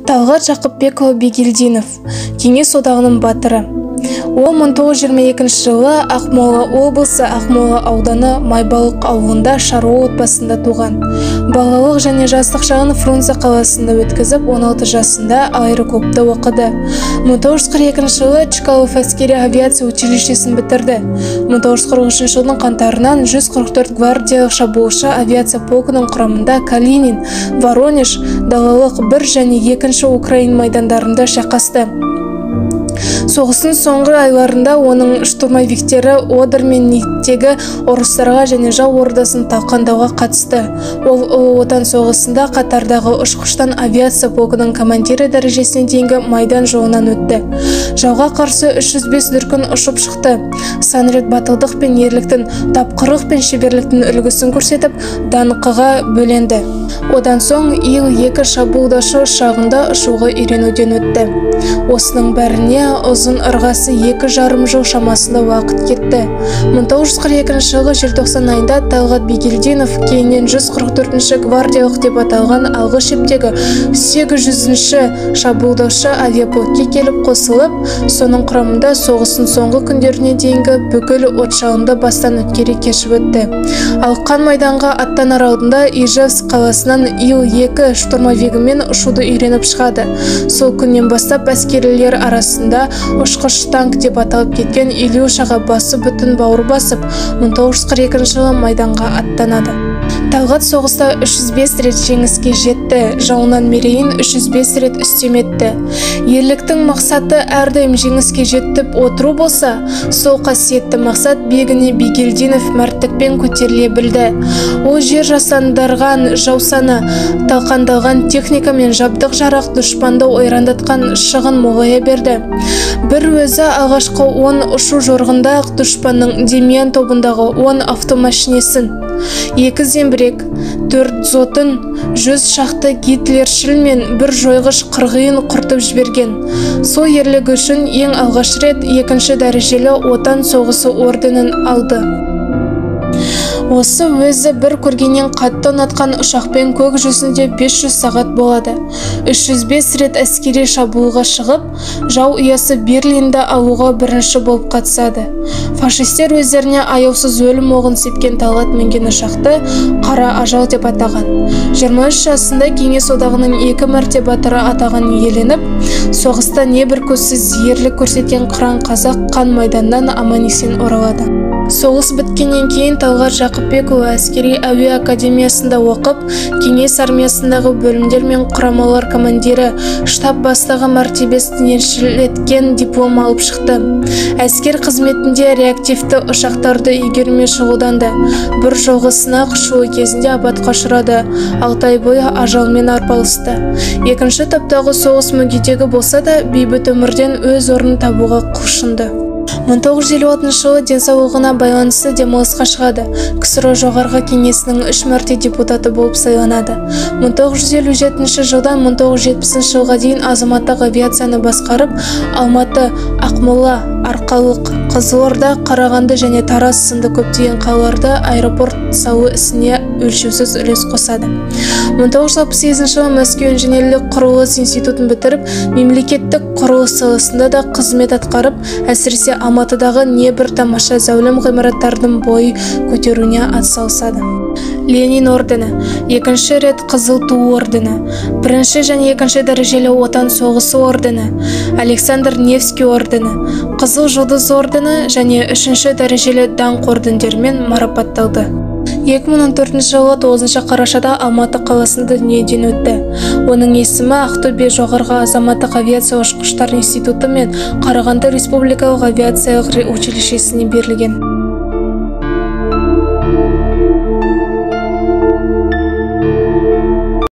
Талғат Жақыпбекұлы Бегелдинов, Кеңес одағының батыры. Ол 1922 жылы Ақмола облысы Ақмола ауданы Майбалық ауылында шаруа отбасында туған. Балалық және жастық шағын Фрунзе қаласында өткізіп, 16 жасында аэроклубта оқыды. 1942 жылы Чкалов әскери авиация училищесін бітірді. 1943 жылдың қаңтарынан 144 гвардиялық шабуылшы авиация полкының құрамында Калинин, Воронеж, далалық 1 және 2 Украин майдандарында шайқасты. Соғыстың соңғы айларында оның штурмовиктері Одер мен Ниттегі ұрыстарға және жау ордасын талқандауға қатысты. Ол Ұлы Отан соғысында қатардағы ұшқыштан авиация полкының командирі дәрежесіне дейінгі майдан жолынан өтті. Жауға қарсы 305 дүркін ұшып шықты. Сан рет батылдық пен ерліктің, тапқырлық пен шеберліктің үлгісін көрсетіп, даңқыға бөленді. Одан соң Ил-2 шабуылдашы ұшағында ұшуға үйренуден өтті. Осының бәріне ұзын ырғасы 2,5 жыл шамасында уақыт кетті. 1942 жылғы желтоқсан айында Талғат Бегелдинов кейіннен 144-ші гвардиялық деп аталған алғы шептегі 800-ші шабуылдаушы авиаполкке келіп қосылып, соның құрамында соғыстың соңғы күндеріне дейінгі бүкіл отшалымды бастан өткере кешіп өтті. Ал қан майданға аттанар алдында Ижевск қаласынан Ил-2 штурмовигімен ұшуды үйреніп шығады. Сол күннен бастап әскерилер арасында ұшқыш танк деп аталып кеткен Илюшаға басы бүтін бауыр басып, 1942 жылы майданға аттанады. Талғат соғыста 305 рет жеңіске жетті, жауынан мерейін 305 рет үстем етті. Ерліктің мақсаты әрдайым жеңіске жеттіп отыру болса, сол қасиетті мақсат Бегіне Бегелдинов мәрттікпен көтеріле білді. Ол жер жасандырған жаусаны, талқандалған техника мен жабдық жарақ дұшпанды ойрандатқан шығын молая берді. Бір өзі алғашқы 10 ұшу жорғында дұшпанның Демьян тобындағы 10 автомашинесін, 2 зеңбірек, 4 зотын, 100 шақты гитлершіл мен 1 жойғыш қырғиын құртып жіберген. Сол ерлігі үшін ең алғаш рет 2-ші дәрежелі Отан соғысы орденін алды. Осы өзі бір көргеннен қатты ұнатқан ұшақпен көк жүзінде 500 сағат болады. 305 рет әскери шабуылға шығып, жау ұясы Берлинді алуға бірінші болып қатысады. Фашистер өздеріне аяусыз өлім оғын сепкен Талғат мінген ұшақты қара ажал деп атаған. 23 жасында Кеңес одағының 2 мәрте батыры атағын иеленіп, соғыста небір көзсіз ерлік көрсеткен қыран қазақ қан майданнан аман-есен оралады. Соғыс біткеннен кейін Талғат Жақыпбекұлы әскери әуе академиясында оқып, Кеңес армиясындағы бөлімдер мен құрамалар командирі, штаб бастығы мәртебесін еншілеткен диплом алып шықты. Әскер қызметінде реактивті ұшақтарды игерумен шұғылданды. Бір жолғы сынақ ұшуы кезінде апатқа ұшырады, 6 ай бойы ажалмен арпалысты. 2-ші топтағы соғыс мүгедегі болса да, бейбіт өмірден өз орнын табуға құлшынды. 1956 жылы денсаулығына байланысты демалысқа шығады. КСРО жоғарғы кеңесінің 3 мәрте депутаты болып сайланады. 1957 жылдан 1970 жылға дейін азаматтық авиацияны басқарып, Алматы, Ақмола, Арқалық, Қызылорда, Қарағанды және Тараз сынды көптеген қалаларда аэропорт салу ісіне өлшеусіз үлес қосады. 1968 жылы Мәскеу инженерлік құрылыс институтын бітіріп, мемлекеттік құрылыс саласында да қызмет атқарып, әсіресе Алматыдағы небір тамаша зәулім ғимараттардың бой көтеруіне атсалысады. Ленин ордені, 2-ші рет Қызыл ту ордені, 1-ші және 2-ші дәрежелі Отан соғысы ордені, Александр Невский ордені, Қызыл жұлдыз ордені және 3-ші дәрежелі даңқ ордендерімен марапатталды. 2014 жылы 9 қарашада Алматы қаласында дүниеден өтті. Оның есімі Ақтөбе жоғарғы азаматтық авиация ұшқыштар институты мен Қарағанды республикалық авиациялық училищесіне берілген.